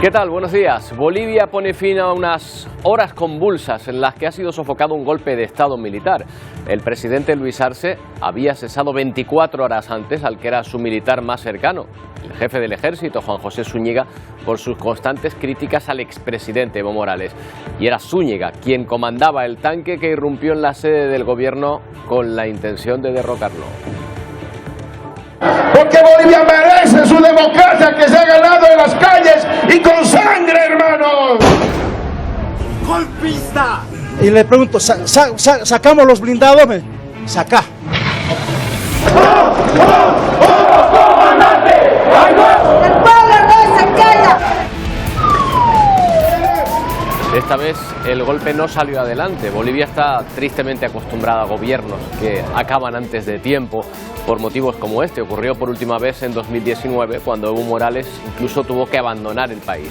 ¿Qué tal? Buenos días. Bolivia pone fin a unas horas convulsas en las que ha sido sofocado un golpe de Estado militar. El presidente Luis Arce había cesado 24 horas antes al que era su militar más cercano, el jefe del ejército, Juan José Zúñiga, por sus constantes críticas al expresidente Evo Morales. Y era Zúñiga quien comandaba el tanque que irrumpió en la sede del gobierno con la intención de derrocarlo. Porque Bolivia merece su democracia que se ha ganado en las calles y con sangre, hermanos. ¡Golpista! Y le pregunto, ¿sacamos los blindados? Saca. ¡Comandante! ¡El pueblo no se calla! Esta vez el golpe no salió adelante. Bolivia está tristemente acostumbrada a gobiernos que acaban antes de tiempo por motivos como este. Ocurrió por última vez en 2019, cuando Evo Morales incluso tuvo que abandonar el país.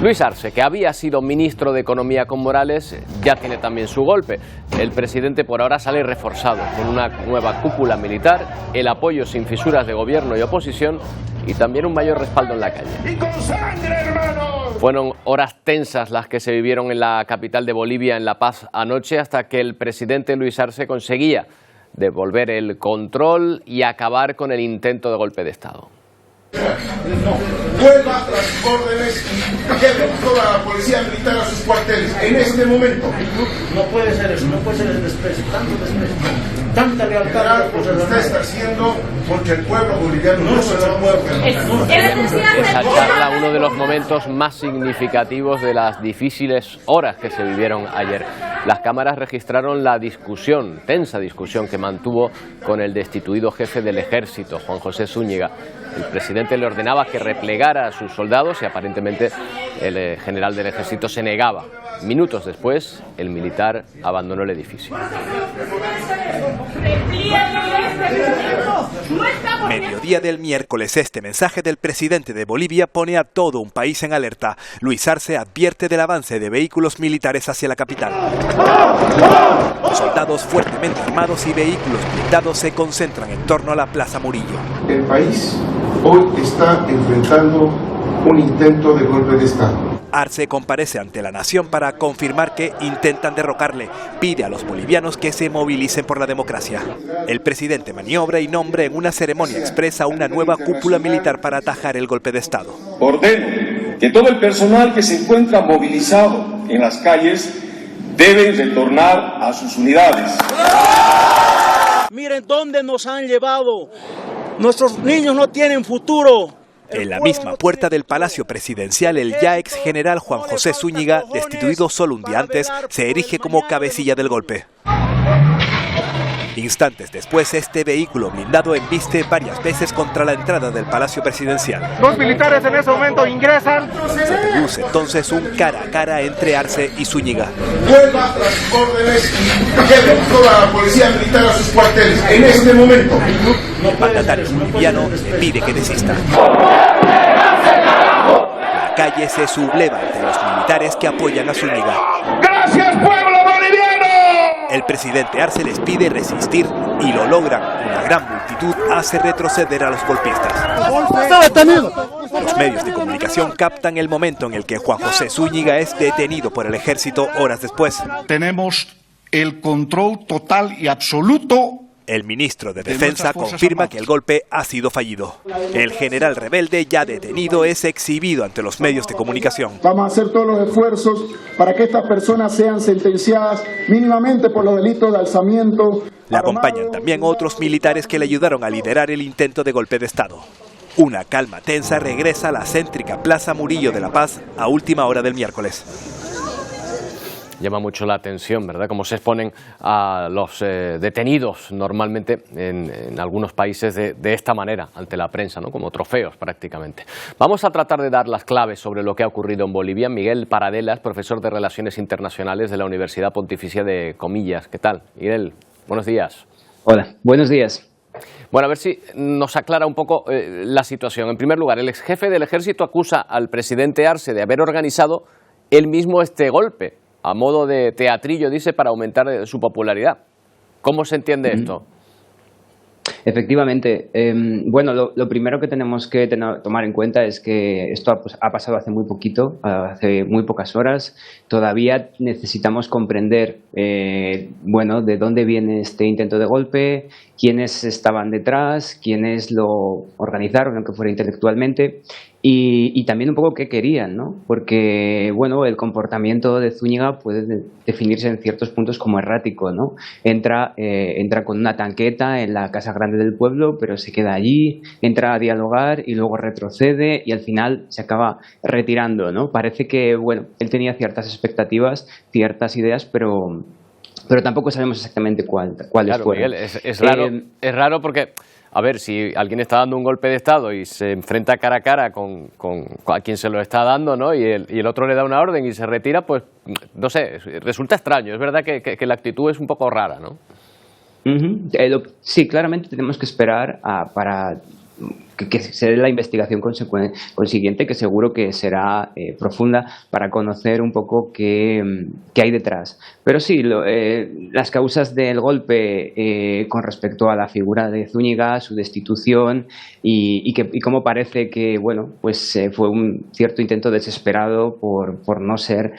Luis Arce, que había sido ministro de Economía con Morales, ya tiene también su golpe. El presidente por ahora sale reforzado, con una nueva cúpula militar, el apoyo sin fisuras de gobierno y oposición y también un mayor respaldo en la calle. ¡Y con sangre, hermanos! Fueron horas tensas las que se vivieron en la capital de Bolivia, en La Paz, anoche, hasta que el presidente Luis Arce conseguía devolver el control y acabar con el intento de golpe de Estado. Vuelva a las órdenes y lleve toda la policía militar a sus cuarteles en este momento. No puede ser eso, no puede ser el desprecio, tanto desprecio, tanta lealtad. Lo que usted está haciendo porque el pueblo boliviano no se lo puede permitir. Esa charla, uno de los momentos más significativos de las difíciles horas que se vivieron ayer. Las cámaras registraron la discusión, tensa discusión que mantuvo con el destituido jefe del ejército, Juan José Zúñiga. El presidente le ordenaba que replegara a sus soldados y aparentemente el general del ejército se negaba. Minutos después, el militar abandonó el edificio. Mediodía del miércoles, este mensaje del presidente de Bolivia pone a todo un país en alerta. Luis Arce advierte del avance de vehículos militares hacia la capital. Soldados fuertemente armados y vehículos blindados se concentran en torno a la Plaza Murillo. El país hoy está enfrentando un intento de golpe de Estado. Arce comparece ante la nación para confirmar que intentan derrocarle. Pide a los bolivianos que se movilicen por la democracia. El presidente maniobra y nombra en una ceremonia expresa una nueva cúpula militar para atajar el golpe de Estado. Ordeno que todo el personal que se encuentra movilizado en las calles debe retornar a sus unidades. Miren dónde nos han llevado. Nuestros niños no tienen futuro. En la misma puerta del Palacio Presidencial, el ya ex general Juan José Zúñiga, destituido solo un día antes, se erige como cabecilla del golpe. Instantes después, este vehículo blindado embiste varias veces contra la entrada del Palacio Presidencial. Dos militares en ese momento ingresan. Se produce entonces un cara a cara entre Arce y Zúñiga. Vuelva a las órdenes y lleve toda la policía militar a sus cuarteles en este momento. El mandatario boliviano le pide que desista. La calle se subleva ante los militares que apoyan a Zúñiga. ¡Gracias, pueblo boliviano! El presidente Arce les pide resistir y lo logran. Una gran multitud hace retroceder a los golpistas. Los medios de comunicación captan el momento en el que Juan José Zúñiga es detenido por el ejército horas después. Tenemos el control total y absoluto. El ministro de Defensa confirma que el golpe ha sido fallido. El general rebelde, ya detenido, es exhibido ante los medios de comunicación. Vamos a hacer todos los esfuerzos para que estas personas sean sentenciadas mínimamente por los delitos de alzamiento. Le acompañan también otros militares que le ayudaron a liderar el intento de golpe de Estado. Una calma tensa regresa a la céntrica Plaza Murillo de La Paz a última hora del miércoles. Llama mucho la atención, ¿verdad?, cómo se exponen a los detenidos normalmente en algunos países de esta manera, ante la prensa, ¿no?, como trofeos prácticamente. Vamos a tratar de dar las claves sobre lo que ha ocurrido en Bolivia. Miguel Paradelas, profesor de Relaciones Internacionales de la Universidad Pontificia de Comillas. ¿Qué tal, Miguel? Buenos días. Hola, buenos días. Bueno, a ver si nos aclara un poco la situación. En primer lugar, el ex jefe del ejército acusa al presidente Arce de haber organizado él mismo este golpe, a modo de teatrillo, dice, para aumentar su popularidad. ¿Cómo se entiende esto? Efectivamente. Bueno, lo primero que tenemos que tomar en cuenta es que esto ha pasado hace muy poquito, hace muy pocas horas. Todavía necesitamos comprender, bueno, de dónde viene este intento de golpe, quiénes estaban detrás, quiénes lo organizaron, aunque fuera intelectualmente, y también un poco qué querían, ¿no? Porque, bueno, el comportamiento de Zúñiga puede definirse en ciertos puntos como errático, ¿no? Entra con una tanqueta en la Casa Grande del pueblo, pero se queda allí, entra a dialogar y luego retrocede y al final se acaba retirando, ¿no? Parece que, bueno, él tenía ciertas expectativas, ciertas ideas, pero tampoco sabemos exactamente cuáles claro, fueron. Miguel, es raro porque, a ver, si alguien está dando un golpe de Estado y se enfrenta cara a cara con a quien se lo está dando, ¿no? Y el otro le da una orden y se retira, pues, no sé, resulta extraño. Es verdad que la actitud es un poco rara, ¿no? Sí, claramente tenemos que esperar para que se dé la investigación consiguiente, que seguro que será profunda, para conocer un poco qué hay detrás. Pero sí, las causas del golpe con respecto a la figura de Zúñiga, su destitución y cómo parece que, bueno, pues fue un cierto intento desesperado por no ser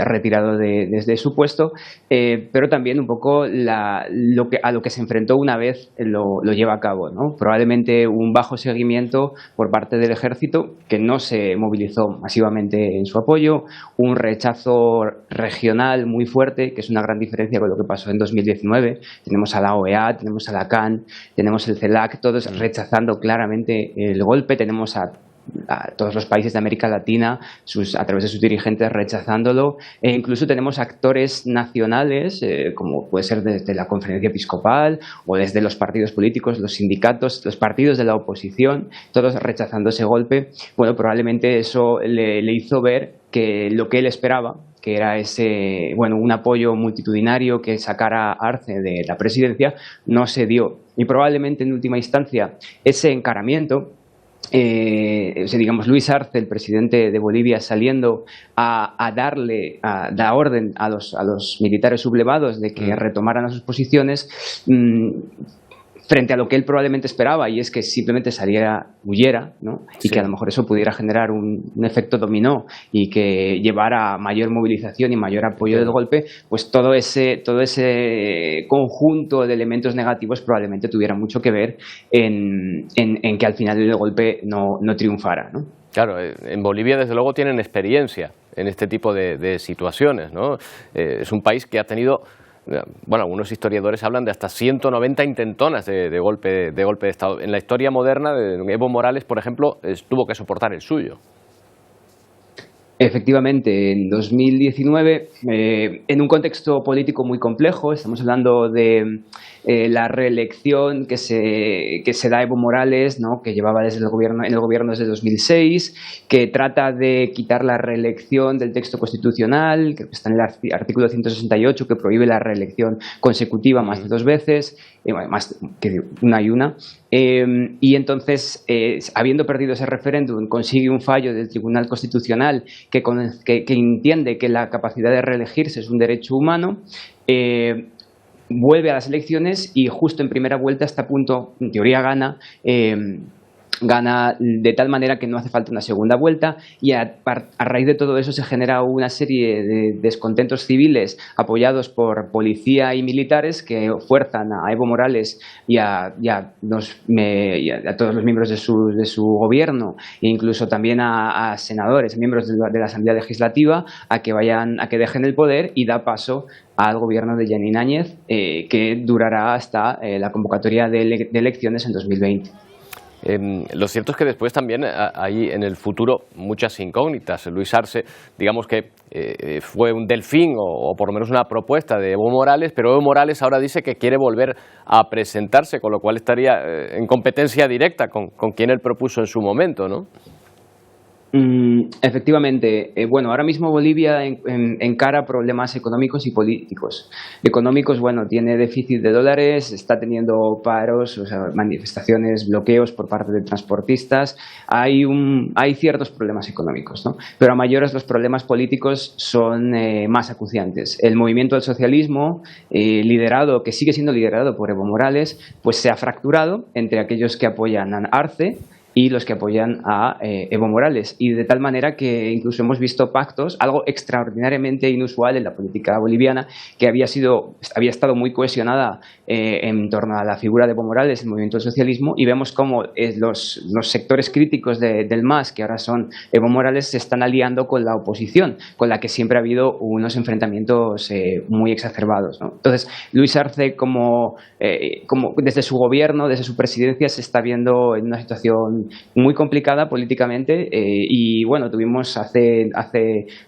retirado desde su puesto, pero también un poco a lo que se enfrentó una vez lo lleva a cabo, ¿no? Probablemente un bajo seguimiento por parte del ejército, que no se movilizó masivamente en su apoyo, un rechazo regional muy fuerte, que es una gran diferencia con lo que pasó en 2019. Tenemos a la OEA, tenemos a la CAN, tenemos el CELAC, todos rechazando claramente el golpe. Tenemos a todos los países de América Latina a través de sus dirigentes rechazándolo, e incluso tenemos actores nacionales como puede ser desde la Conferencia Episcopal o desde los partidos políticos, los sindicatos, los partidos de la oposición, todos rechazando ese golpe. Bueno, probablemente eso le hizo ver que lo que él esperaba, que era un apoyo multitudinario que sacara a Arce de la presidencia, no se dio, y probablemente en última instancia ese encaramiento, digamos, Luis Arce, el presidente de Bolivia, saliendo a darle la orden a los militares sublevados de que retomaran sus posiciones, frente a lo que él probablemente esperaba, y es que simplemente huyera, ¿no? Y que a lo mejor eso pudiera generar un efecto dominó y que llevara a mayor movilización y mayor apoyo del golpe, pues todo ese conjunto de elementos negativos probablemente tuviera mucho que ver en que al final el golpe no triunfara, ¿no? Claro, en Bolivia desde luego tienen experiencia en este tipo de situaciones, ¿no? Es un país que ha tenido, bueno, algunos historiadores hablan de hasta 190 intentonas de golpe de Estado. En la historia moderna, Evo Morales, por ejemplo, tuvo que soportar el suyo. Efectivamente, en 2019, en un contexto político muy complejo, estamos hablando de la reelección que se da a Evo Morales, ¿no? Que llevaba en el gobierno desde 2006, que trata de quitar la reelección del texto constitucional, que está en el artículo 168, que prohíbe la reelección consecutiva más de 2 veces, más que una y una. Y entonces, habiendo perdido ese referéndum, consigue un fallo del Tribunal Constitucional que entiende que la capacidad de reelegirse es un derecho humano. Vuelve a las elecciones y justo en primera vuelta está a punto, en teoría gana de tal manera que no hace falta una segunda vuelta, y a raíz de todo eso se genera una serie de descontentos civiles apoyados por policía y militares que fuerzan a Evo Morales y a todos los miembros de su gobierno, e incluso también a senadores, miembros de la Asamblea Legislativa, a que dejen el poder, y da paso al gobierno de Jeanine Áñez, que durará hasta la convocatoria de elecciones en 2020. Lo cierto es que después también hay en el futuro muchas incógnitas. Luis Arce, digamos que fue un delfín o por lo menos una propuesta de Evo Morales, pero Evo Morales ahora dice que quiere volver a presentarse, con lo cual estaría en competencia directa con quien él propuso en su momento, ¿no? Efectivamente. Bueno, ahora mismo Bolivia encara problemas económicos y políticos. Económicos, bueno, tiene déficit de dólares, está teniendo paros, o sea, manifestaciones, bloqueos por parte de transportistas. Hay ciertos problemas económicos, ¿no? Pero a mayores los problemas políticos son más acuciantes. El movimiento del socialismo, que sigue siendo liderado por Evo Morales, pues se ha fracturado entre aquellos que apoyan a Arce y los que apoyan a Evo Morales. Y de tal manera que incluso hemos visto pactos, algo extraordinariamente inusual en la política boliviana, que había estado muy cohesionada en torno a la figura de Evo Morales, el movimiento del socialismo, y vemos cómo los sectores críticos del MAS, que ahora son Evo Morales, se están aliando con la oposición, con la que siempre ha habido unos enfrentamientos muy exacerbados, ¿no? Entonces, Luis Arce, como desde su gobierno, desde su presidencia, se está viendo en una situación muy complicada políticamente, y bueno, tuvimos hace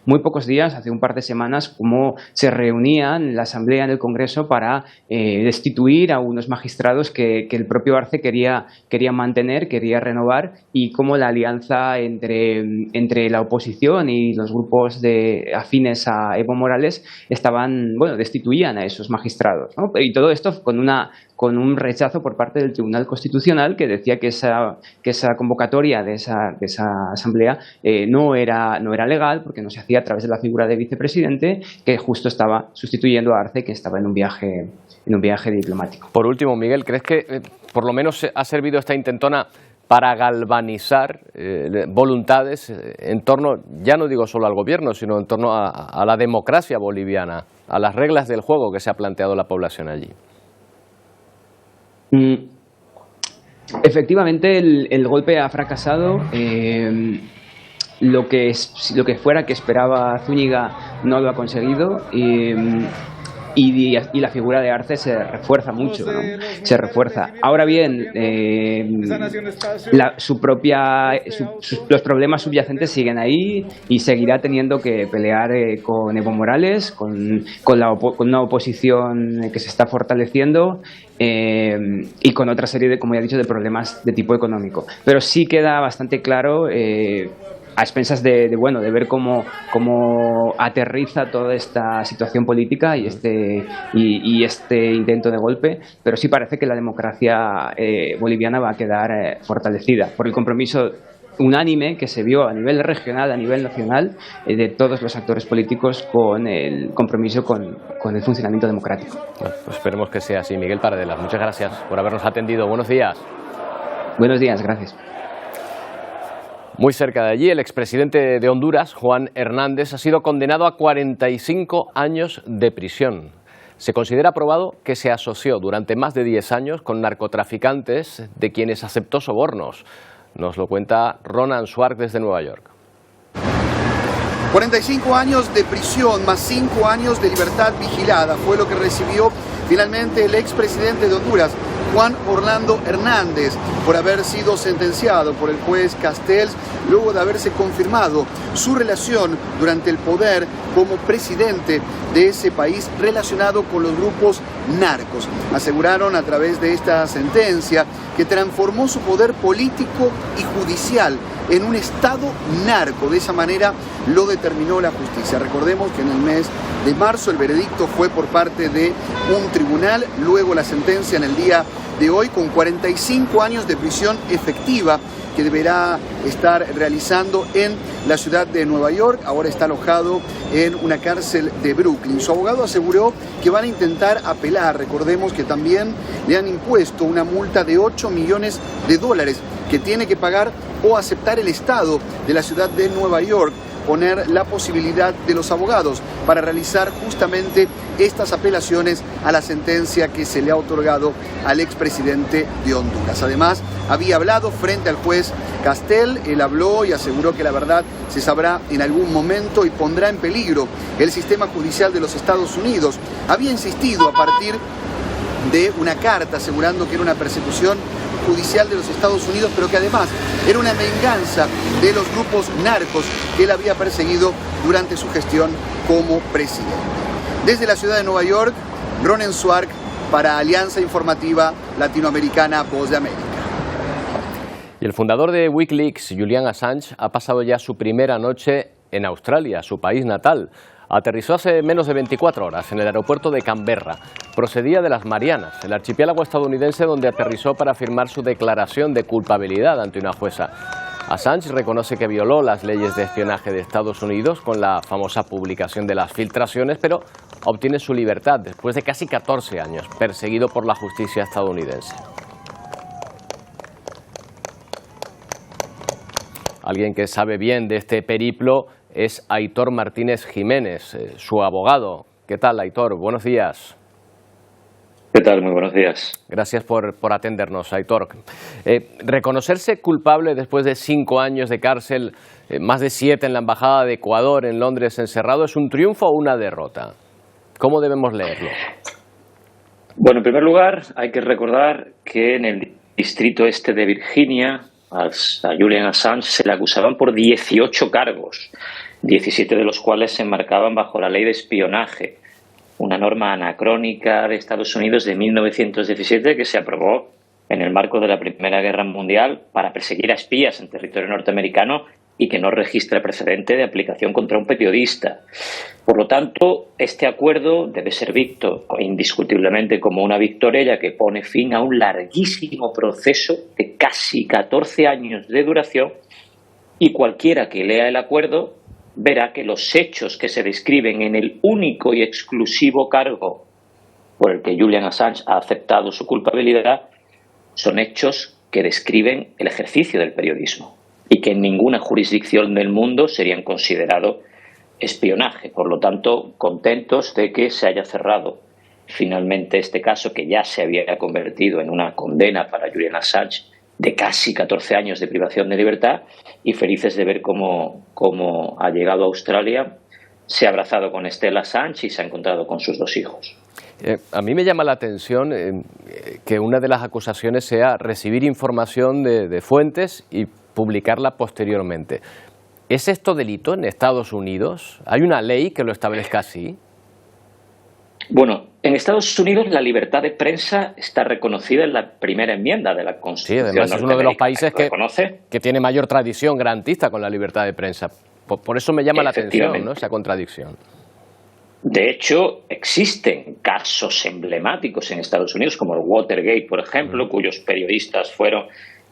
muy pocos días, hace un par de semanas, cómo se reunían en la Asamblea, en el Congreso, para destituir a unos magistrados que el propio Arce quería mantener, quería renovar, y cómo la alianza entre la oposición y los grupos afines a Evo Morales destituían a esos magistrados, ¿no? Y todo esto con un rechazo por parte del Tribunal Constitucional, que decía que esa convocatoria de esa asamblea no era legal, porque no se hacía a través de la figura de vicepresidente, que justo estaba sustituyendo a Arce, que estaba en un viaje diplomático. Por último, Miguel, ¿crees que por lo menos ha servido esta intentona para galvanizar voluntades en torno, ya no digo solo al gobierno, sino en torno a la democracia boliviana, a las reglas del juego que se ha planteado la población allí? Efectivamente, el golpe ha fracasado. Lo que fuera que esperaba Zúñiga no lo ha conseguido. Y la figura de Arce se refuerza mucho, ¿no? Se refuerza. Ahora bien, los problemas subyacentes siguen ahí, y seguirá teniendo que pelear con Evo Morales, con una oposición que se está fortaleciendo, y con otra serie como ya he dicho, de problemas de tipo económico. Pero sí queda bastante claro, a expensas de ver cómo aterriza toda esta situación política y este intento de golpe, pero sí parece que la democracia boliviana va a quedar fortalecida por el compromiso unánime que se vio a nivel regional, a nivel nacional, de todos los actores políticos, con el compromiso con el funcionamiento democrático. Bueno, pues esperemos que sea así. Miguel Paradelas, muchas gracias por habernos atendido. Buenos días. Buenos días, gracias. Muy cerca de allí, el expresidente de Honduras, Juan Hernández, ha sido condenado a 45 años de prisión. Se considera probado que se asoció durante más de 10 años con narcotraficantes de quienes aceptó sobornos. Nos lo cuenta Ronan Suark desde Nueva York. 45 años de prisión más 5 años de libertad vigilada fue lo que recibió finalmente el expresidente de Honduras, Juan Orlando Hernández, por haber sido sentenciado por el juez Castells luego de haberse confirmado su relación durante el poder como presidente de ese país relacionado con los grupos narcos. Aseguraron a través de esta sentencia que transformó su poder político y judicial en un estado narco. De esa manera lo determinó la justicia. Recordemos que en el mes de marzo el veredicto fue por parte de un tribunal, luego la sentencia en el día de hoy, con 45 años de prisión efectiva que deberá estar realizando en la ciudad de Nueva York. Ahora está alojado en una cárcel de Brooklyn. Su abogado aseguró que van a intentar apelar. Recordemos que también le han impuesto una multa de $8 millones que tiene que pagar o aceptar el Estado de la ciudad de Nueva York, poner la posibilidad de los abogados para realizar justamente estas apelaciones a la sentencia que se le ha otorgado al expresidente de Honduras. Además, había hablado frente al juez Castel. Él habló y aseguró que la verdad se sabrá en algún momento y pondrá en peligro el sistema judicial de los Estados Unidos. Había insistido a partir de una carta asegurando que era una persecución judicial de los Estados Unidos, pero que además era una venganza de los grupos narcos que él había perseguido durante su gestión como presidente. Desde la ciudad de Nueva York, Ronen Suark para Alianza Informativa Latinoamericana, Voz de América. Y el fundador de Wikileaks, Julian Assange, ha pasado ya su primera noche en Australia, su país natal. Aterrizó hace menos de 24 horas en el aeropuerto de Canberra. Procedía de las Marianas, el archipiélago estadounidense donde aterrizó para firmar su declaración de culpabilidad ante una jueza. Assange reconoce que violó las leyes de espionaje de Estados Unidos con la famosa publicación de las filtraciones, pero obtiene su libertad después de casi 14 años, perseguido por la justicia estadounidense. Alguien que sabe bien de este periplo es Aitor Martínez Jiménez, su abogado. ¿Qué tal, Aitor? Buenos días. ¿Qué tal? Muy buenos días. Gracias por atendernos, Aitor. Reconocerse culpable después de 5 años de cárcel, más de 7 en la Embajada de Ecuador en Londres encerrado, ¿es un triunfo o una derrota? ¿Cómo debemos leerlo? Bueno, en primer lugar, hay que recordar que en el distrito este de Virginia, a Julian Assange se le acusaban por 18 cargos, 17 de los cuales se enmarcaban bajo la ley de espionaje, una norma anacrónica de Estados Unidos de 1917 que se aprobó en el marco de la Primera Guerra Mundial para perseguir a espías en territorio norteamericano y que no registra precedente de aplicación contra un periodista. Por lo tanto, este acuerdo debe ser visto indiscutiblemente como una victoria, ya que pone fin a un larguísimo proceso de casi 14 años de duración, y cualquiera que lea el acuerdo verá que los hechos que se describen en el único y exclusivo cargo por el que Julian Assange ha aceptado su culpabilidad son hechos que describen el ejercicio del periodismo y que en ninguna jurisdicción del mundo serían considerados espionaje. Por lo tanto, contentos de que se haya cerrado finalmente este caso, que ya se había convertido en una condena para Julian Assange de casi 14 años de privación de libertad, y felices de ver cómo ha llegado a Australia, se ha abrazado con Stella Assange y se ha encontrado con sus 2 hijos. A mí me llama la atención que una de las acusaciones sea recibir información de fuentes y publicarla posteriormente. ¿Es esto delito en Estados Unidos? ¿Hay una ley que lo establezca así? Bueno, en Estados Unidos la libertad de prensa está reconocida en la primera enmienda de la Constitución. Sí, además es uno de los países que tiene mayor tradición garantista con la libertad de prensa. Por eso me llama la atención, ¿no?, esa contradicción. De hecho, existen casos emblemáticos en Estados Unidos, como el Watergate, por ejemplo, cuyos periodistas fueron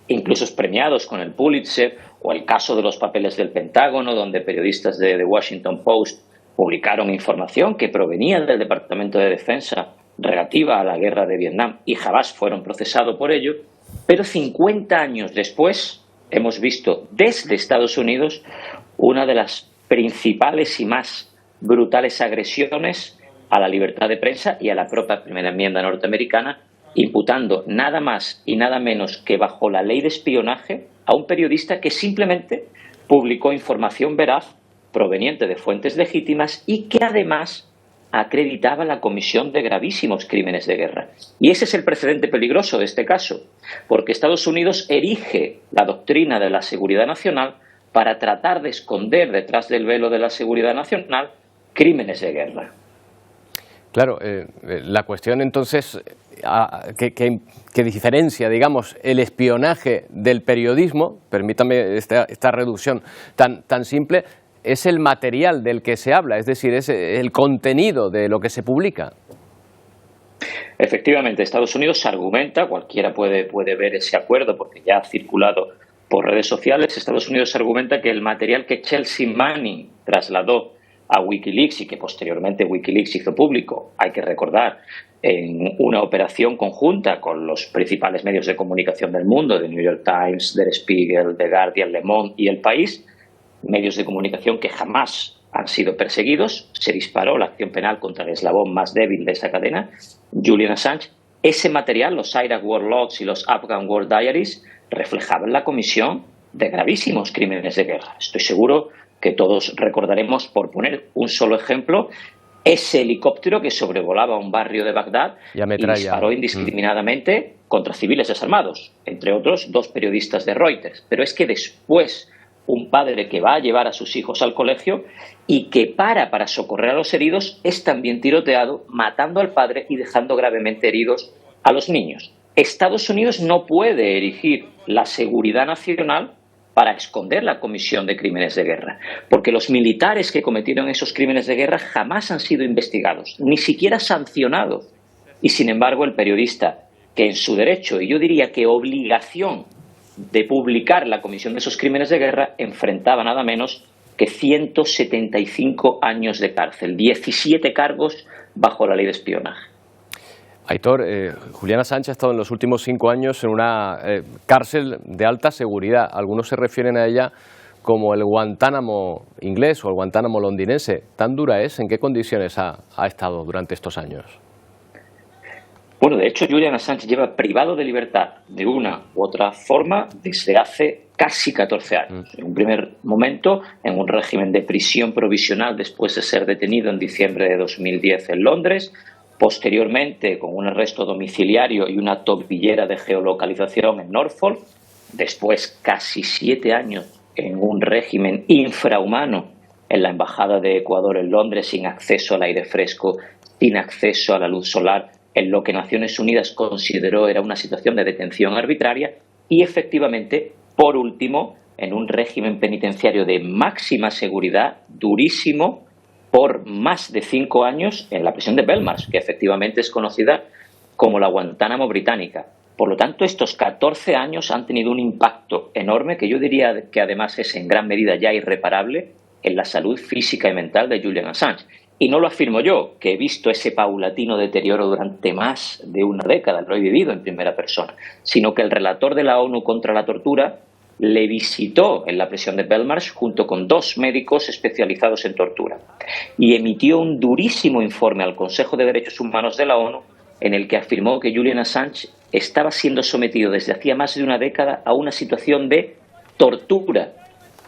incluso premiados con el Pulitzer, o el caso de los papeles del Pentágono, donde periodistas de The Washington Post publicaron información que provenía del Departamento de Defensa relativa a la guerra de Vietnam y jamás fueron procesados por ello. Pero 50 años después hemos visto desde Estados Unidos una de las principales y más brutales agresiones a la libertad de prensa y a la propia primera enmienda norteamericana, imputando nada más y nada menos que bajo la ley de espionaje a un periodista que simplemente publicó información veraz proveniente de fuentes legítimas y que además acreditaba la comisión de gravísimos crímenes de guerra. Y ese es el precedente peligroso de este caso, porque Estados Unidos erige la doctrina de la seguridad nacional para tratar de esconder detrás del velo de la seguridad nacional crímenes de guerra. Claro, la cuestión entonces que diferencia, digamos, el espionaje del periodismo, permítame esta reducción tan simple, es el material del que se habla, es decir, es el contenido de lo que se publica. Efectivamente, Estados Unidos argumenta, cualquiera puede ver ese acuerdo porque ya ha circulado por redes sociales, Estados Unidos argumenta que el material que Chelsea Manning trasladó a Wikileaks y que posteriormente Wikileaks hizo público, hay que recordar, en una operación conjunta con los principales medios de comunicación del mundo, The New York Times, Der Spiegel, The Guardian, Le Monde y El País, medios de comunicación que jamás han sido perseguidos, se disparó la acción penal contra el eslabón más débil de esa cadena, Julian Assange. Ese material, los Iraq War Logs y los Afghan War Diaries, reflejaban la comisión de gravísimos crímenes de guerra. Estoy seguro que todos recordaremos, por poner un solo ejemplo, ese helicóptero que sobrevolaba un barrio de Bagdad y disparó indiscriminadamente contra civiles desarmados, entre otros 2 periodistas de Reuters. Pero es que después un padre que va a llevar a sus hijos al colegio y que para socorrer a los heridos es también tiroteado, matando al padre y dejando gravemente heridos a los niños. Estados Unidos no puede erigir la seguridad nacional para esconder la comisión de crímenes de guerra, porque los militares que cometieron esos crímenes de guerra jamás han sido investigados, ni siquiera sancionados. Y sin embargo, el periodista, que en su derecho, y yo diría que obligación de publicar la comisión de esos crímenes de guerra, enfrentaba nada menos que 175 años de cárcel, 17 cargos bajo la ley de espionaje. Aitor, Julian Assange ha estado en los últimos 5 años en una cárcel de alta seguridad. Algunos se refieren a ella como el Guantánamo inglés o el Guantánamo londinense. ¿Tan dura es? ¿En qué condiciones ha estado durante estos años? Bueno, de hecho, Julian Assange lleva privado de libertad de una u otra forma desde hace casi 14 años. En un primer momento, en un régimen de prisión provisional después de ser detenido en diciembre de 2010 en Londres. Posteriormente, con un arresto domiciliario y una tobillera de geolocalización en Norfolk. Después, casi 7 años en un régimen infrahumano en la Embajada de Ecuador en Londres, sin acceso al aire fresco, sin acceso a la luz solar, en lo que Naciones Unidas consideró era una situación de detención arbitraria. Y efectivamente, por último, en un régimen penitenciario de máxima seguridad, durísimo, por más de 5 años en la prisión de Belmarsh, que efectivamente es conocida como la Guantánamo británica. Por lo tanto, estos 14 años han tenido un impacto enorme, que yo diría que además es en gran medida ya irreparable, en la salud física y mental de Julian Assange. Y no lo afirmo yo, que he visto ese paulatino deterioro durante más de una década, lo he vivido en primera persona, sino que el relator de la ONU contra la tortura le visitó en la prisión de Belmarsh junto con 2 médicos especializados en tortura y emitió un durísimo informe al Consejo de Derechos Humanos de la ONU en el que afirmó que Julian Assange estaba siendo sometido desde hacía más de una década a una situación de tortura,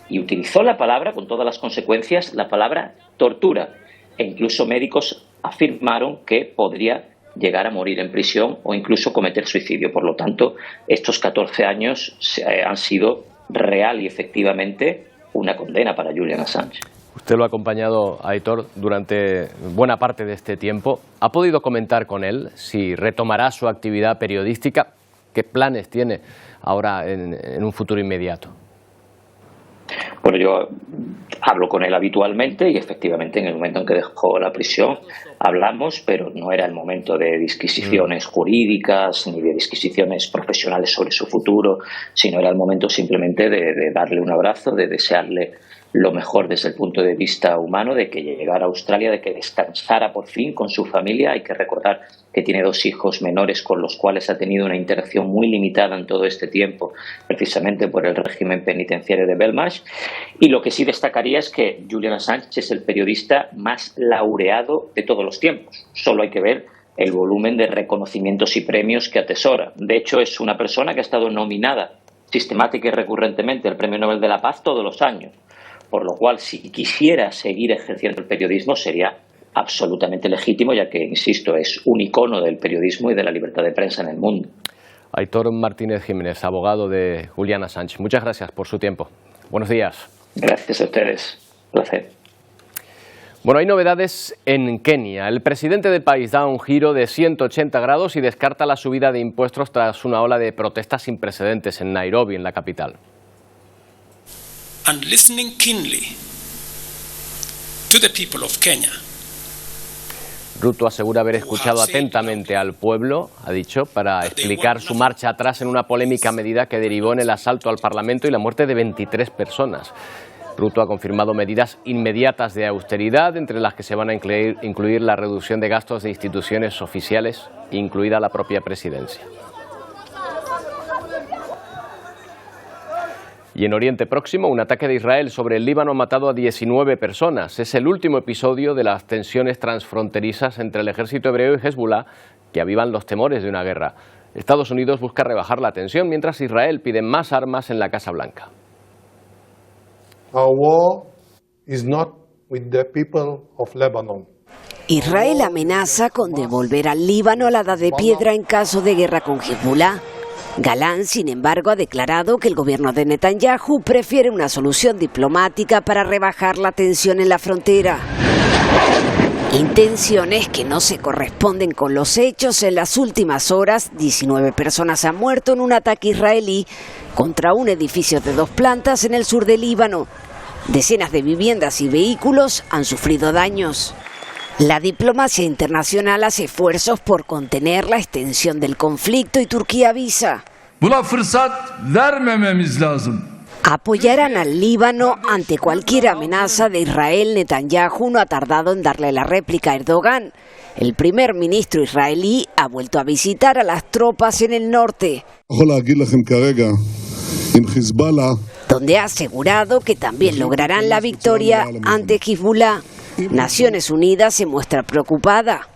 y utilizó la palabra, con todas las consecuencias, la palabra tortura, e incluso médicos afirmaron que podría llegar a morir en prisión o incluso cometer suicidio. Por lo tanto, estos 14 años han sido real y efectivamente una condena para Julian Assange. Usted lo ha acompañado, Aitor, durante buena parte de este tiempo. ¿Ha podido comentar con él si retomará su actividad periodística? ¿Qué planes tiene ahora en un futuro inmediato? Bueno, yo hablo con él habitualmente y efectivamente en el momento en que dejó la prisión hablamos, pero no era el momento de disquisiciones jurídicas ni de disquisiciones profesionales sobre su futuro, sino era el momento simplemente de darle un abrazo, de desearle lo mejor desde el punto de vista humano, de que llegara a Australia, de que descansara por fin con su familia. Hay que recordar que tiene 2 hijos menores con los cuales ha tenido una interacción muy limitada en todo este tiempo, precisamente por el régimen penitenciario de Belmarsh. Y lo que sí destacaría es que Julian Assange es el periodista más laureado de todos los tiempos. Solo hay que ver el volumen de reconocimientos y premios que atesora. De hecho, es una persona que ha estado nominada sistemática y recurrentemente al Premio Nobel de la Paz todos los años. Por lo cual, si quisiera seguir ejerciendo el periodismo, sería absolutamente legítimo, ya que, insisto, es un icono del periodismo y de la libertad de prensa en el mundo. Aitor Martínez Jiménez, abogado de Julian Assange. Muchas gracias por su tiempo. Buenos días. Gracias a ustedes. Placer. Bueno, hay novedades en Kenia. El presidente del país da un giro de 180 grados y descarta la subida de impuestos tras una ola de protestas sin precedentes en Nairobi, en la capital. And listening keenly to the people of Kenya. Ruto asegura haber escuchado atentamente al pueblo, ha dicho, para explicar su marcha atrás en una polémica medida que derivó en el asalto al Parlamento y la muerte de 23 personas. Ruto ha confirmado medidas inmediatas de austeridad, entre las que se van a incluir la reducción de gastos de instituciones oficiales, incluida la propia presidencia. Y en Oriente Próximo, un ataque de Israel sobre el Líbano ha matado a 19 personas. Es el último episodio de las tensiones transfronterizas entre el ejército hebreo y Hezbollah, que avivan los temores de una guerra. Estados Unidos busca rebajar la tensión, mientras Israel pide más armas en la Casa Blanca. Our war is not with the people of Lebanon. Israel amenaza con devolver al Líbano a la edad de piedra en caso de guerra con Hezbollah. Galán, sin embargo, ha declarado que el gobierno de Netanyahu prefiere una solución diplomática para rebajar la tensión en la frontera. Intenciones que no se corresponden con los hechos. En las últimas horas, 19 personas han muerto en un ataque israelí contra un edificio de 2 plantas en el sur del Líbano. Decenas de viviendas y vehículos han sufrido daños. La diplomacia internacional hace esfuerzos por contener la extensión del conflicto y Turquía avisa: apoyarán al Líbano ante cualquier amenaza de Israel. Netanyahu no ha tardado en darle la réplica a Erdogan. El primer ministro israelí ha vuelto a visitar a las tropas en el norte, donde ha asegurado que también lograrán la victoria ante Hezbollah. Naciones Unidas se muestra preocupada,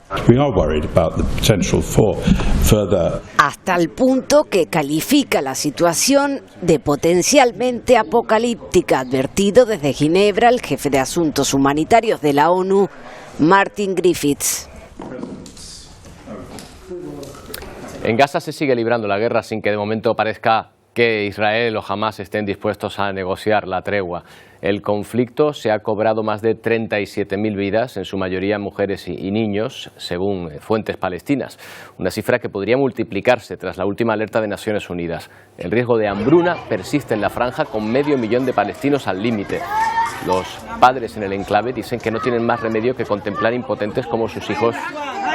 hasta el punto que califica la situación de potencialmente apocalíptica, advertido desde Ginebra el jefe de Asuntos Humanitarios de la ONU, Martin Griffiths. En Gaza se sigue librando la guerra sin que de momento parezca que Israel o Hamás estén dispuestos a negociar la tregua. El conflicto se ha cobrado más de 37.000 vidas, en su mayoría mujeres y niños, según fuentes palestinas. Una cifra que podría multiplicarse tras la última alerta de Naciones Unidas. El riesgo de hambruna persiste en la franja, con 500.000 de palestinos al límite. Los padres en el enclave dicen que no tienen más remedio que contemplar impotentes como sus hijos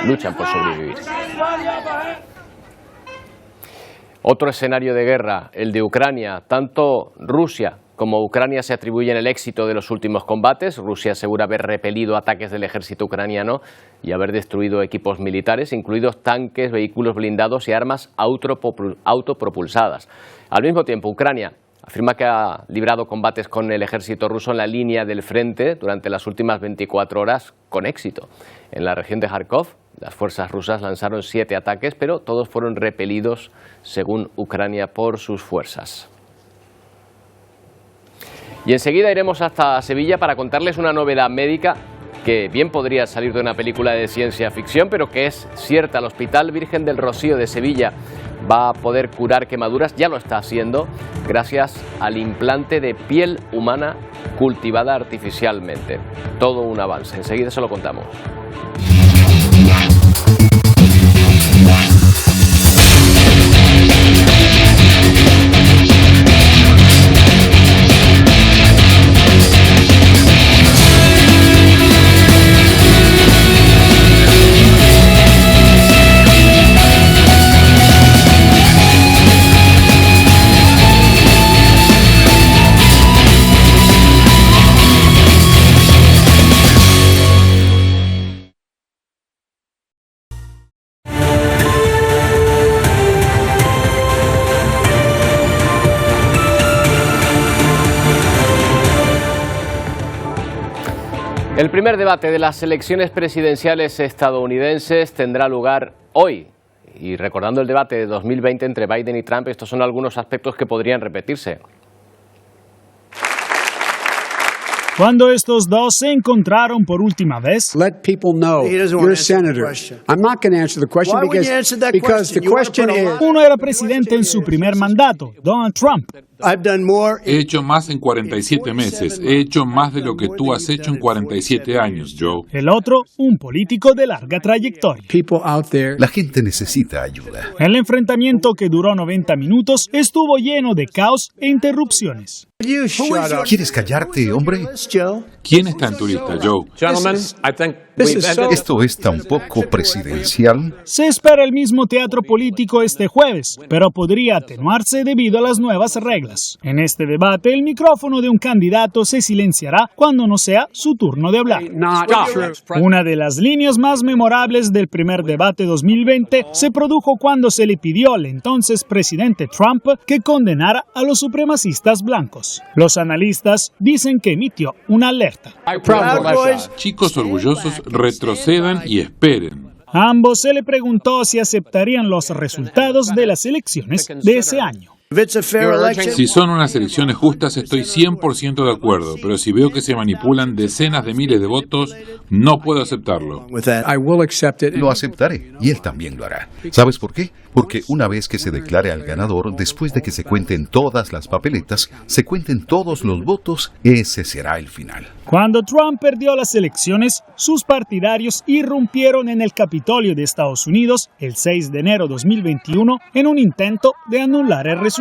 luchan por sobrevivir. Otro escenario de guerra, el de Ucrania. Tanto Rusia como Ucrania se atribuyen el éxito de los últimos combates. Rusia asegura haber repelido ataques del ejército ucraniano y haber destruido equipos militares, incluidos tanques, vehículos blindados y armas autopropulsadas. Al mismo tiempo, Ucrania afirma que ha librado combates con el ejército ruso en la línea del frente durante las últimas 24 horas con éxito. En la región de Kharkov, las fuerzas rusas lanzaron 7 ataques, pero todos fueron repelidos, según Ucrania, por sus fuerzas. Y enseguida iremos hasta Sevilla para contarles una novedad médica que bien podría salir de una película de ciencia ficción, pero que es cierta. El Hospital Virgen del Rocío de Sevilla va a poder curar quemaduras, ya lo está haciendo, gracias al implante de piel humana cultivada artificialmente. Todo un avance, enseguida se lo contamos. El primer debate de las elecciones presidenciales estadounidenses tendrá lugar hoy. Y recordando el debate de 2020 entre Biden y Trump, estos son algunos aspectos que podrían repetirse. Cuando estos dos se encontraron por última vez, let people know you're a senator. I'm not going to answer the question because the question is. Uno era presidente en su primer mandato, Donald Trump. He hecho más en 47 meses. He hecho más de lo que tú has hecho en 47 años, Joe. El otro, un político de larga trayectoria. La gente necesita ayuda. El enfrentamiento, que duró 90 minutos, estuvo lleno de caos e interrupciones. ¿Quieres callarte, hombre? ¿Quién está en tu lista, Joe? Esto es tan poco presidencial. Se espera el mismo teatro político este jueves, pero podría atenuarse debido a las nuevas reglas. En este debate, el micrófono de un candidato se silenciará cuando no sea su turno de hablar. Una de las líneas más memorables del primer debate 2020 se produjo cuando se le pidió al entonces presidente Trump que condenara a los supremacistas blancos. Los analistas dicen que emitió una alerta. Chicos orgullosos, retrocedan y esperen. A ambos se le preguntó si aceptarían los resultados de las elecciones de ese año. Si son unas elecciones justas, estoy 100% de acuerdo, pero si veo que se manipulan decenas de miles de votos, no puedo aceptarlo. Lo aceptaré, y él también lo hará. ¿Sabes por qué? Porque una vez que se declare al ganador, después de que se cuenten todas las papeletas, se cuenten todos los votos, ese será el final. Cuando Trump perdió las elecciones, sus partidarios irrumpieron en el Capitolio de Estados Unidos el 6 de enero de 2021 en un intento de anular el resultado.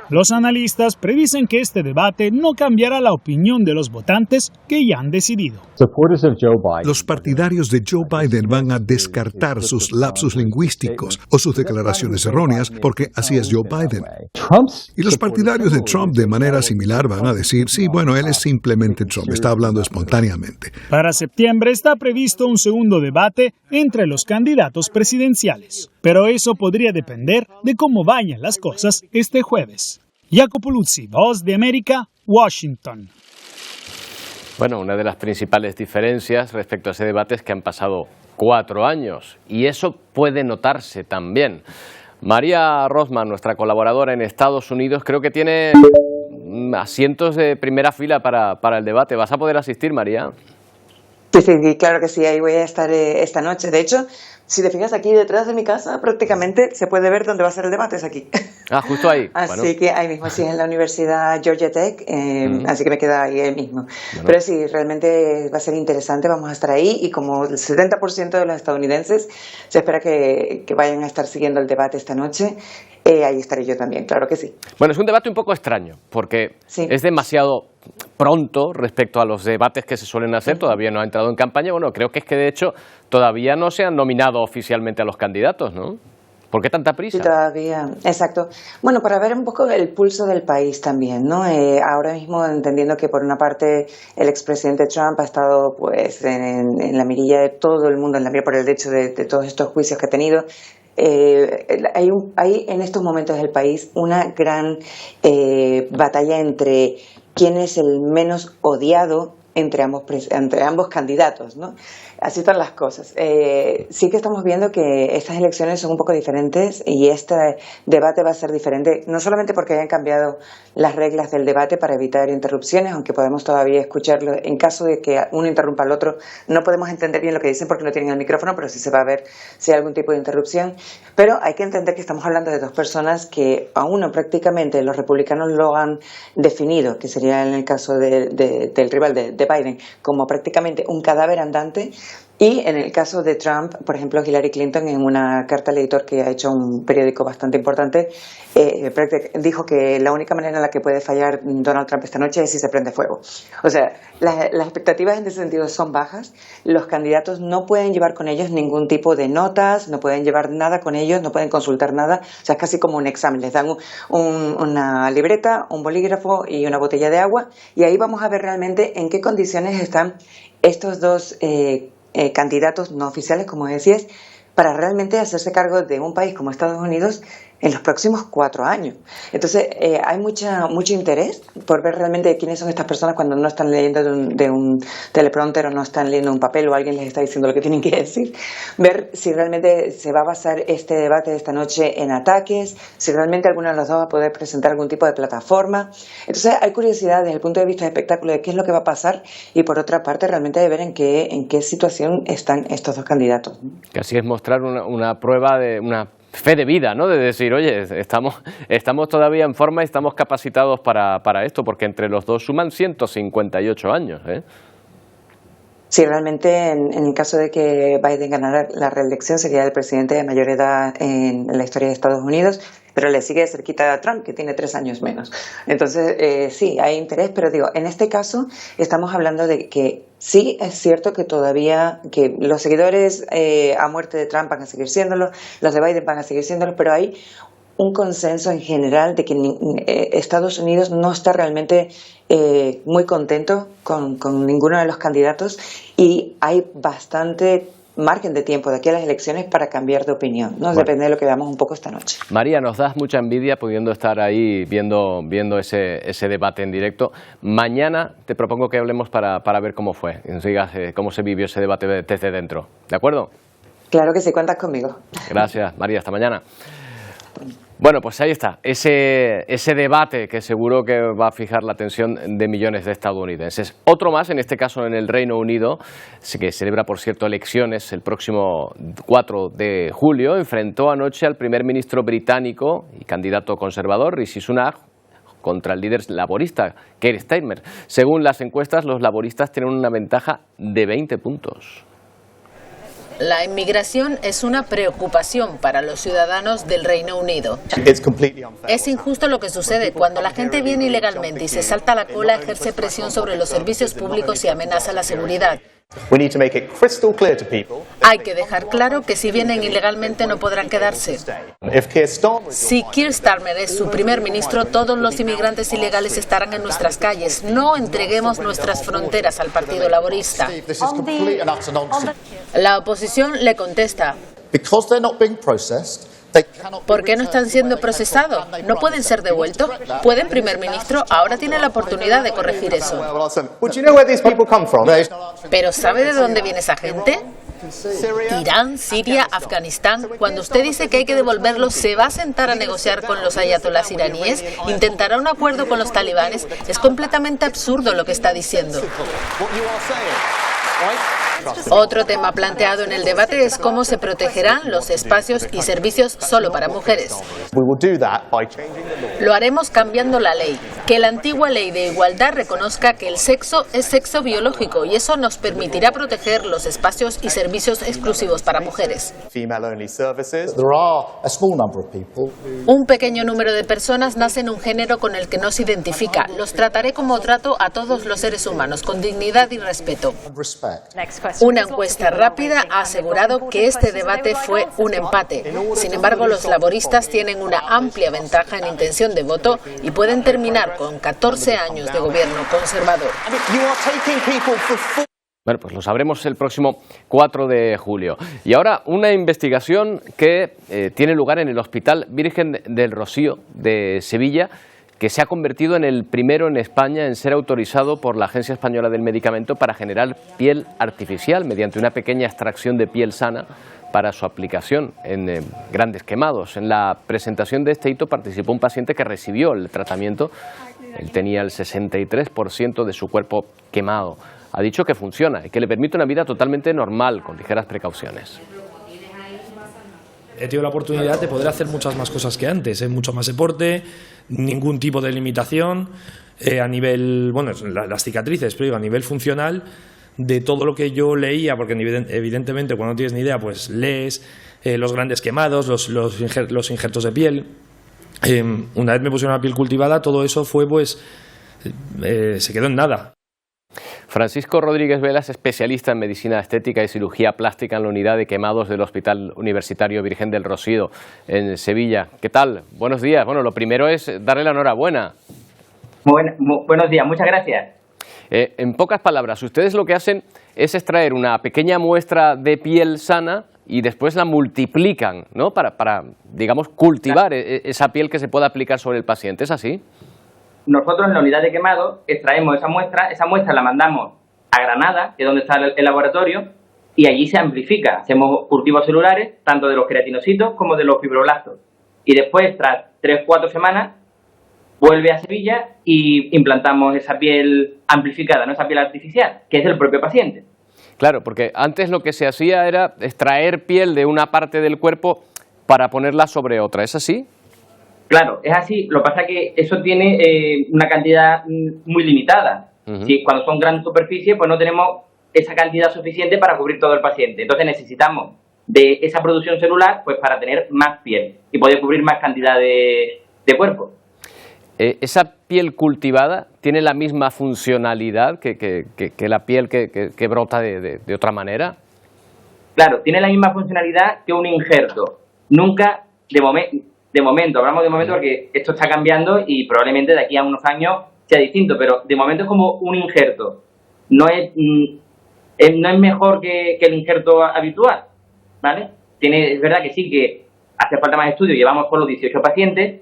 Los analistas predicen que este debate no cambiará la opinión de los votantes que ya han decidido. Los partidarios de Joe Biden van a descartar sus lapsus lingüísticos o sus declaraciones erróneas porque así es Joe Biden. Y los partidarios de Trump de manera similar van a decir, sí, bueno, él es simplemente Trump, está hablando espontáneamente. Para septiembre está previsto un segundo debate entre los candidatos presidenciales, pero eso podría depender de cómo vayan las cosas este jueves. Jacopo Luzzi, Voz de América, Washington. Bueno, una de las principales diferencias respecto a ese debate es que han pasado 4 años y eso puede notarse también. María Rosman, nuestra colaboradora en Estados Unidos, creo que tiene asientos de primera fila para el debate. ¿Vas a poder asistir, María? Sí, claro que sí, ahí voy a estar esta noche. De hecho, si te fijas aquí detrás de mi casa, prácticamente se puede ver dónde va a ser el debate, es aquí. Ah, justo ahí. Así que ahí mismo, sí, es en la Universidad Georgia Tech, así que me queda ahí mismo. Bueno. Pero sí, realmente va a ser interesante, vamos a estar ahí y como el 70% de los estadounidenses se espera que vayan a estar siguiendo el debate esta noche. Ahí estaré yo también, claro que sí. Bueno, es un debate un poco extraño, porque es demasiado pronto respecto a los debates que se suelen hacer, todavía no ha entrado en campaña. Bueno, creo que es que de hecho todavía no se han nominado oficialmente a los candidatos, ¿no? ¿Por qué tanta prisa? Sí, todavía, exacto. Bueno, para ver un poco el pulso del país también, ¿no? Ahora mismo entendiendo que por una parte el expresidente Trump ha estado pues en la mirilla de todo el mundo, en la mirilla por el hecho de todos estos juicios que ha tenido. Hay en estos momentos del país una gran batalla entre quién es el menos odiado entre ambos candidatos, ¿no? Así están las cosas. Sí que estamos viendo que estas elecciones son un poco diferentes y este debate va a ser diferente, no solamente porque hayan cambiado las reglas del debate para evitar interrupciones, aunque podemos todavía escucharlo. En caso de que uno interrumpa al otro, no podemos entender bien lo que dicen porque no tienen el micrófono, pero sí se va a ver si hay algún tipo de interrupción. Pero hay que entender que estamos hablando de dos personas que a uno prácticamente los republicanos lo han definido, que sería en el caso del rival de Biden, como prácticamente un cadáver andante. Y en el caso de Trump, por ejemplo, Hillary Clinton, en una carta al editor que ha hecho un periódico bastante importante, dijo que la única manera en la que puede fallar Donald Trump esta noche es si se prende fuego. O sea, las expectativas en ese sentido son bajas. Los candidatos no pueden llevar con ellos ningún tipo de notas, no pueden llevar nada con ellos, no pueden consultar nada. O sea, es casi como un examen. Les dan una libreta, un bolígrafo y una botella de agua y ahí vamos a ver realmente en qué condiciones están estos dos candidatos no oficiales, como decías, para realmente hacerse cargo de un país como Estados Unidos en los próximos 4 años. Entonces, hay mucho interés por ver realmente quiénes son estas personas cuando no están leyendo de un teleprompter o no están leyendo un papel o alguien les está diciendo lo que tienen que decir. Ver si realmente se va a basar este debate de esta noche en ataques, si realmente alguno de los dos va a poder presentar algún tipo de plataforma. Entonces, hay curiosidad desde el punto de vista de espectáculo de qué es lo que va a pasar y por otra parte realmente de ver en qué situación están estos dos candidatos. Que así es mostrar una prueba de una fe de vida, ¿no? De decir, oye, estamos todavía en forma y estamos capacitados para esto, porque entre los dos suman 158 años, ¿eh? Sí, realmente en el caso de que Biden ganara la reelección sería el presidente de mayor edad en la historia de Estados Unidos, pero le sigue cerquita a Trump, que tiene 3 años menos. Entonces, sí, hay interés, pero digo, en este caso estamos hablando de que sí es cierto que todavía que los seguidores a muerte de Trump van a seguir siéndolo, los de Biden van a seguir siéndolo, pero hay un consenso en general de que Estados Unidos no está realmente muy contento con ninguno de los candidatos y hay bastante margen de tiempo de aquí a las elecciones para cambiar de opinión, ¿no? Bueno, depende de lo que veamos un poco esta noche. María, nos das mucha envidia pudiendo estar ahí viendo ese debate en directo. Mañana te propongo que hablemos para ver cómo fue, y nos digas cómo se vivió ese debate desde dentro. ¿De acuerdo? Claro que sí, cuentas conmigo. Gracias, María. Hasta mañana. Bueno, pues ahí está, ese debate que seguro que va a fijar la atención de millones de estadounidenses. Otro más, en este caso en el Reino Unido, que celebra, por cierto, elecciones el próximo 4 de julio, enfrentó anoche al primer ministro británico y candidato conservador, Rishi Sunak, contra el líder laborista, Keir Starmer. Según las encuestas, los laboristas tienen una ventaja de 20 puntos. La inmigración es una preocupación para los ciudadanos del Reino Unido. Es injusto lo que sucede cuando la gente viene ilegalmente y se salta la cola, ejerce presión sobre los servicios públicos y amenaza la seguridad. Hay que dejar claro que si vienen ilegalmente no podrán quedarse. Si Keir Starmer es su primer ministro, todos los inmigrantes ilegales estarán en nuestras calles. No entreguemos nuestras fronteras al Partido Laborista. La oposición le contesta: ¿por qué no están siendo procesados? ¿No pueden ser devueltos? ¿Pueden, primer ministro? Ahora tiene la oportunidad de corregir eso. ¿Pero sabe de dónde viene esa gente? Irán, Siria, Afganistán. Cuando usted dice que hay que devolverlos, ¿se va a sentar a negociar con los ayatolás iraníes? ¿Intentará un acuerdo con los talibanes? Es completamente absurdo lo que está diciendo. Otro tema planteado en el debate es cómo se protegerán los espacios y servicios solo para mujeres. Lo haremos cambiando la ley, que la antigua ley de igualdad reconozca que el sexo es sexo biológico y eso nos permitirá proteger los espacios y servicios exclusivos para mujeres. Un pequeño número de personas nace en un género con el que no se identifica. Los trataré como trato a todos los seres humanos, con dignidad y respeto. Una encuesta rápida ha asegurado que este debate fue un empate. Sin embargo, los laboristas tienen una amplia ventaja en intención de voto y pueden terminar con 14 años de gobierno conservador. Bueno, pues lo sabremos el próximo 4 de julio. Y ahora una investigación que tiene lugar en el Hospital Virgen del Rocío de Sevilla, que se ha convertido en el primero en España en ser autorizado por la Agencia Española del Medicamento para generar piel artificial mediante una pequeña extracción de piel sana para su aplicación en grandes quemados. En la presentación de este hito participó un paciente que recibió el tratamiento. Él tenía el 63% de su cuerpo quemado. Ha dicho que funciona y que le permite una vida totalmente normal, con ligeras precauciones. He tenido la oportunidad de poder hacer muchas más cosas que antes, mucho más deporte, ningún tipo de limitación a nivel, bueno, las cicatrices, pero digo, a nivel funcional, de todo lo que yo leía, porque evidentemente cuando no tienes ni idea, pues lees los grandes quemados, los injertos de piel. Una vez me pusieron la piel cultivada, todo eso fue, pues, se quedó en nada. Francisco Rodríguez Vela es especialista en medicina estética y cirugía plástica en la unidad de quemados del Hospital Universitario Virgen del Rocío en Sevilla. ¿Qué tal? Buenos días. Bueno, lo primero es darle la enhorabuena. Buenos días, muchas gracias. En pocas palabras, ustedes lo que hacen es extraer una pequeña muestra de piel sana y después la multiplican, ¿no? Para digamos, cultivar esa piel que se pueda aplicar sobre el paciente. ¿Es así? Nosotros en la unidad de quemado extraemos esa muestra la mandamos a Granada, que es donde está el laboratorio, y allí se amplifica. Hacemos cultivos celulares, tanto de los queratinocitos como de los fibroblastos. Y después, tras 3-4 semanas, vuelve a Sevilla y implantamos esa piel amplificada, no esa piel artificial, que es del propio paciente. Claro, porque antes lo que se hacía era extraer piel de una parte del cuerpo para ponerla sobre otra. ¿Es así? Claro, es así. Lo que pasa es que eso tiene una cantidad muy limitada. ¿Sí? Cuando son grandes superficies, pues no tenemos esa cantidad suficiente para cubrir todo el paciente. Entonces necesitamos de esa producción celular pues para tener más piel y poder cubrir más cantidad de cuerpo. ¿Esa piel cultivada tiene la misma funcionalidad que la piel que brota de otra manera? Claro, tiene la misma funcionalidad que un injerto. Nunca, de momento, hablamos de momento porque esto está cambiando y probablemente de aquí a unos años sea distinto, pero de momento es como un injerto. No es mejor que el injerto habitual, ¿vale? Es verdad que sí, que hace falta más estudios, llevamos solo 18 pacientes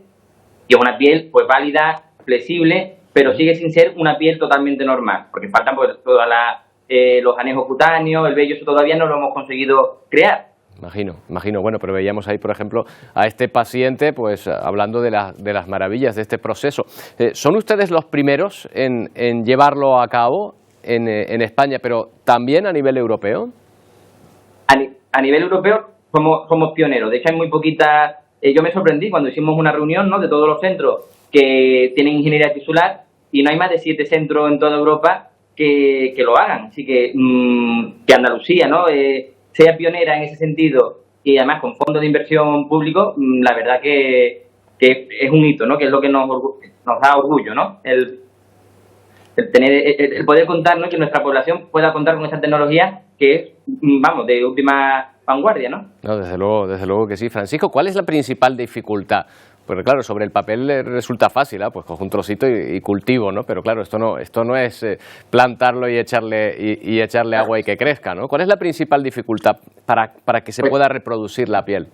y es una piel pues válida, flexible, pero sigue sin ser una piel totalmente normal, porque faltan pues todos los anejos cutáneos, el vello, eso todavía no lo hemos conseguido crear. Imagino. Bueno, pero veíamos ahí, por ejemplo, a este paciente, pues hablando de las maravillas de este proceso. ¿Son ustedes los primeros en llevarlo a cabo en España, pero también a nivel europeo? A nivel europeo somos pioneros. De hecho, hay muy poquitas. Yo me sorprendí cuando hicimos una reunión, ¿no?, de todos los centros que tienen ingeniería tisular, y no hay más de 7 centros en toda Europa que lo hagan. Así que Andalucía, ¿no?, sea pionera en ese sentido, y además con fondos de inversión público, la verdad que es un hito, ¿no?, que es lo que nos da orgullo, ¿no?, el poder contar, ¿no?, que nuestra población pueda contar con esta tecnología que es, vamos, de última vanguardia, ¿no? No, desde luego que sí. Francisco, ¿cuál es la principal dificultad? Porque claro, sobre el papel le resulta fácil, pues coge un trocito y cultivo, ¿no? Pero claro, esto no es plantarlo y echarle agua y que crezca, ¿no? ¿Cuál es la principal dificultad para que se pueda reproducir la piel?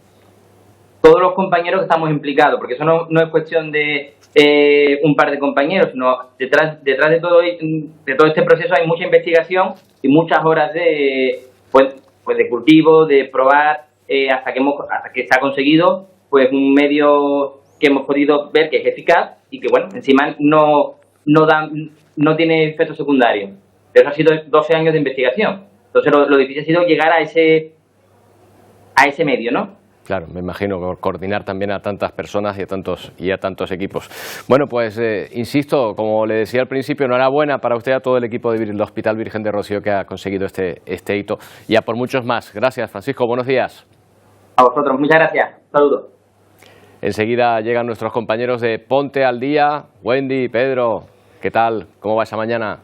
Todos los compañeros que estamos implicados, porque eso no es cuestión de un par de compañeros, sino detrás de todo este proceso hay mucha investigación y muchas horas de cultivo, de probar, hasta que se ha conseguido pues un medio que hemos podido ver que es eficaz y que, bueno, encima no tiene efectos secundarios. Pero eso ha sido 12 años de investigación. Entonces lo difícil ha sido llegar a ese medio, ¿no? Claro, me imagino, coordinar también a tantas personas y a tantos equipos. Bueno, pues insisto, como le decía al principio, enhorabuena para usted, a todo el equipo del Hospital Virgen de Rocío que ha conseguido este hito, y a por muchos más. Gracias, Francisco, buenos días. A vosotros, muchas gracias. Saludos. Enseguida llegan nuestros compañeros de Ponte al Día. Wendy, Pedro, ¿qué tal? ¿Cómo va esa mañana?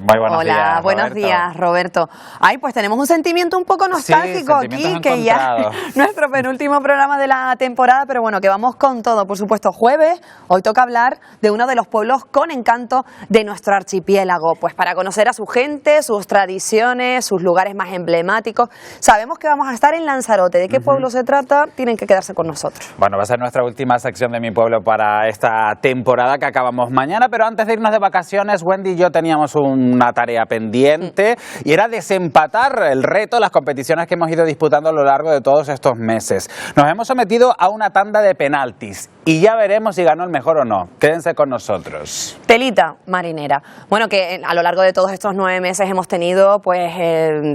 Muy buenos días, Hola, buenos días, Roberto. Ay, pues tenemos un sentimiento un poco nostálgico aquí, que ya nuestro penúltimo programa de la temporada, pero bueno, que vamos con todo. Por supuesto, jueves, hoy toca hablar de uno de los pueblos con encanto de nuestro archipiélago, pues para conocer a su gente, sus tradiciones, sus lugares más emblemáticos. Sabemos que vamos a estar en Lanzarote. ¿De qué pueblo se trata? Tienen que quedarse con nosotros. Bueno, va a ser nuestra última sección de Mi Pueblo para esta temporada que acabamos mañana, pero antes de irnos de vacaciones, Wendy y yo teníamos una tarea pendiente y era desempatar el reto, las competiciones que hemos ido disputando a lo largo de todos estos meses. Nos hemos sometido a una tanda de penaltis y ya veremos si ganó el mejor o no. Quédense con nosotros. Telita marinera. Bueno, que a lo largo de todos estos 9 meses hemos tenido pues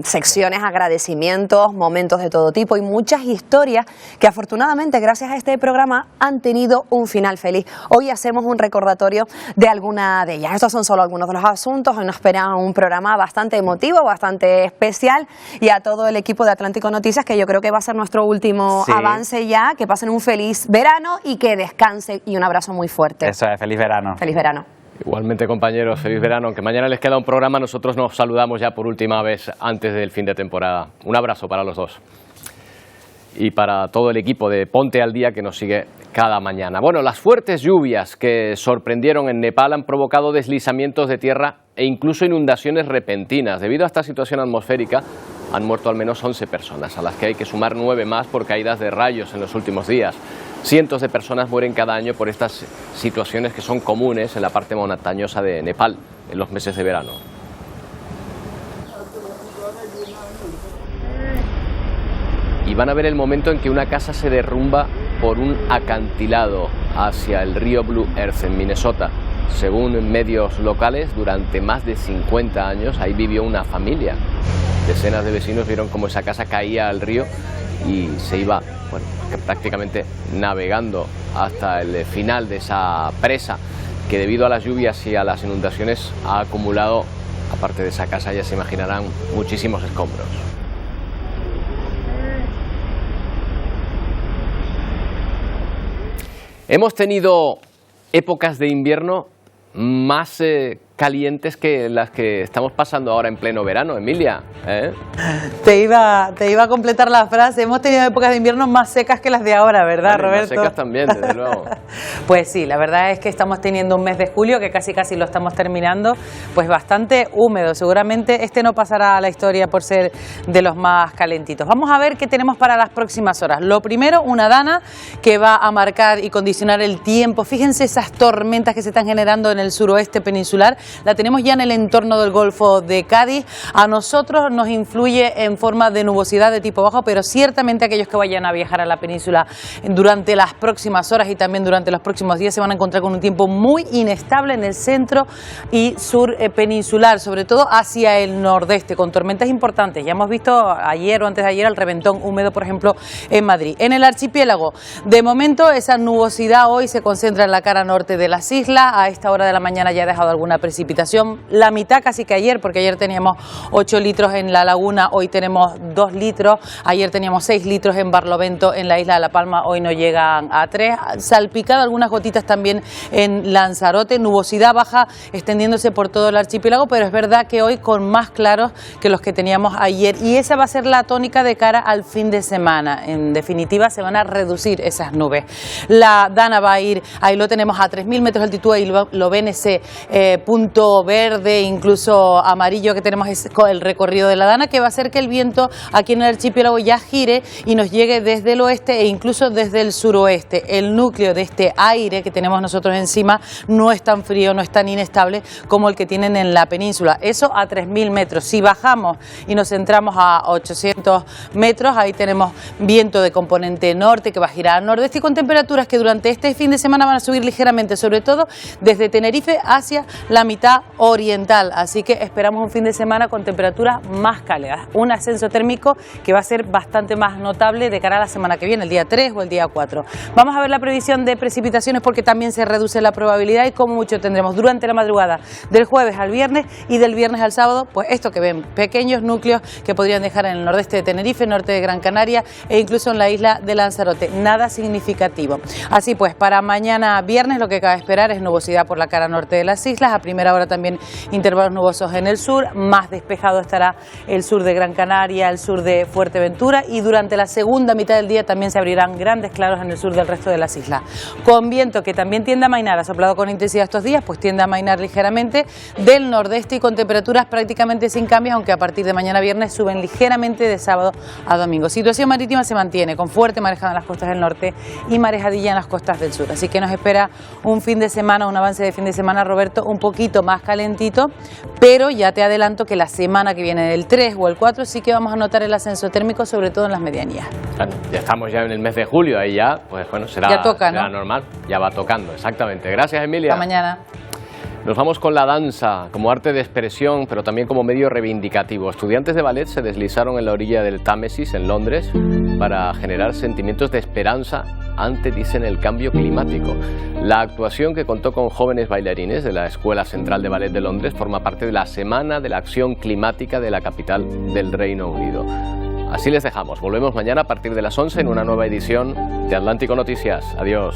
secciones, agradecimientos, momentos de todo tipo y muchas historias que afortunadamente gracias a este programa han tenido un final feliz. Hoy hacemos un recordatorio de alguna de ellas. Estos son solo algunos de los asuntos. Hoy nos espera un programa bastante emotivo, bastante especial, y a todo el equipo de Atlántico Noticias, que yo creo que va a ser nuestro último avance ya. Que pasen un feliz verano y que descansen, y un abrazo muy fuerte. Eso es, feliz verano. Feliz verano. Igualmente, compañeros, feliz verano. Aunque mañana les queda un programa, nosotros nos saludamos ya por última vez antes del fin de temporada. Un abrazo para los dos. Y para todo el equipo de Ponte al Día que nos sigue cada mañana. Bueno, las fuertes lluvias que sorprendieron en Nepal han provocado deslizamientos de tierra e incluso inundaciones repentinas. Debido a esta situación atmosférica, han muerto al menos 11 personas, a las que hay que sumar 9 más por caídas de rayos en los últimos días. Cientos de personas mueren cada año por estas situaciones que son comunes en la parte montañosa de Nepal en los meses de verano. Y van a ver el momento en que una casa se derrumba por un acantilado hacia el río Blue Earth en Minnesota. Según medios locales, durante más de 50 años ahí vivió una familia. Decenas de vecinos vieron cómo esa casa caía al río y se iba, bueno, prácticamente navegando hasta el final de esa presa, que debido a las lluvias y a las inundaciones ha acumulado, aparte de esa casa, ya se imaginarán, muchísimos escombros. Hemos tenido épocas de invierno más calientes que las que estamos pasando ahora en pleno verano, Emilia. Te iba a completar la frase. Hemos tenido épocas de invierno más secas que las de ahora, ¿verdad, vale, Roberto? Más secas también, desde luego. Pues sí, la verdad es que estamos teniendo un mes de julio, que casi lo estamos terminando, pues bastante húmedo. Seguramente este no pasará a la historia por ser de los más calentitos. Vamos a ver qué tenemos para las próximas horas. Lo primero, una dana que va a marcar y condicionar el tiempo. Fíjense esas tormentas que se están generando en el suroeste peninsular, la tenemos ya en el entorno del Golfo de Cádiz. A nosotros nos influye en forma de nubosidad de tipo bajo, pero ciertamente aquellos que vayan a viajar a la península durante las próximas horas y también durante los próximos días se van a encontrar con un tiempo muy inestable en el centro y sur peninsular, sobre todo hacia el nordeste, con tormentas importantes. Ya hemos visto ayer o antes de ayer el reventón húmedo, por ejemplo, en Madrid. En el archipiélago, de momento, esa nubosidad hoy se concentra en la cara norte de las islas. A esta hora de la mañana ya ha dejado alguna precipitación, la mitad casi que ayer, porque ayer teníamos 8 litros en la laguna, hoy tenemos 2 litros, ayer teníamos 6 litros en Barlovento, en la isla de La Palma, hoy no llegan a 3, salpicado algunas gotitas también en Lanzarote, nubosidad baja extendiéndose por todo el archipiélago, pero es verdad que hoy con más claros que los que teníamos ayer, y esa va a ser la tónica de cara al fin de semana. En definitiva, se van a reducir esas nubes. La Dana va a ir, ahí lo tenemos a 3.000 metros de altitud, ahí lo ven ese punto verde, incluso amarillo que tenemos, es el recorrido de la Dana, que va a hacer que el viento aquí en el archipiélago ya gire y nos llegue desde el oeste e incluso desde el suroeste. El núcleo de este aire que tenemos nosotros encima no es tan frío, no es tan inestable como el que tienen en la península. Eso a 3.000 metros. Si bajamos y nos centramos a 800 metros, ahí tenemos viento de componente norte que va a girar al nordeste y con temperaturas que durante este fin de semana van a subir ligeramente, sobre todo desde Tenerife hacia la mitad oriental. Así que esperamos un fin de semana con temperaturas más cálidas, un ascenso térmico que va a ser bastante más notable de cara a la semana que viene, el día 3 o el día 4. Vamos a ver la previsión de precipitaciones porque también se reduce la probabilidad y como mucho tendremos durante la madrugada del jueves al viernes y del viernes al sábado, pues esto que ven, pequeños núcleos que podrían dejar en el nordeste de Tenerife, norte de Gran Canaria e incluso en la isla de Lanzarote, nada significativo. Así pues, para mañana viernes lo que cabe esperar es nubosidad por la cara norte de las islas, a primera hora también intervalos nubosos en el sur, más despejado estará el sur de Gran Canaria, el sur de Fuerteventura y durante la segunda mitad del día también se abrirán grandes claros en el sur del resto de las islas. Con viento que también tiende a amainar, ha soplado con intensidad estos días, pues tiende a amainar ligeramente del nordeste y con temperaturas prácticamente sin cambios, aunque a partir de mañana viernes suben ligeramente de sábado a domingo. Situación marítima se mantiene con fuerte marejada en las costas del norte y marejadilla en las costas del sur. Así que nos espera un fin de semana, un avance de fin de semana, Roberto, un poquito más calentito, pero ya te adelanto que la semana que viene, del 3 o el 4, sí que vamos a notar el ascenso térmico, sobre todo en las medianías. Claro, ya estamos ya en el mes de julio, ahí ya, pues bueno, será normal, ya va tocando, exactamente. Gracias, Emilia. Hasta mañana. Nos vamos con la danza, como arte de expresión, pero también como medio reivindicativo. Estudiantes de ballet se deslizaron en la orilla del Támesis, en Londres, para generar sentimientos de esperanza ante, dicen, el cambio climático. La actuación, que contó con jóvenes bailarines de la Escuela Central de Ballet de Londres, forma parte de la Semana de la Acción Climática de la capital del Reino Unido. Así les dejamos. Volvemos mañana a partir de las 11 en una nueva edición de Atlántico Noticias. Adiós.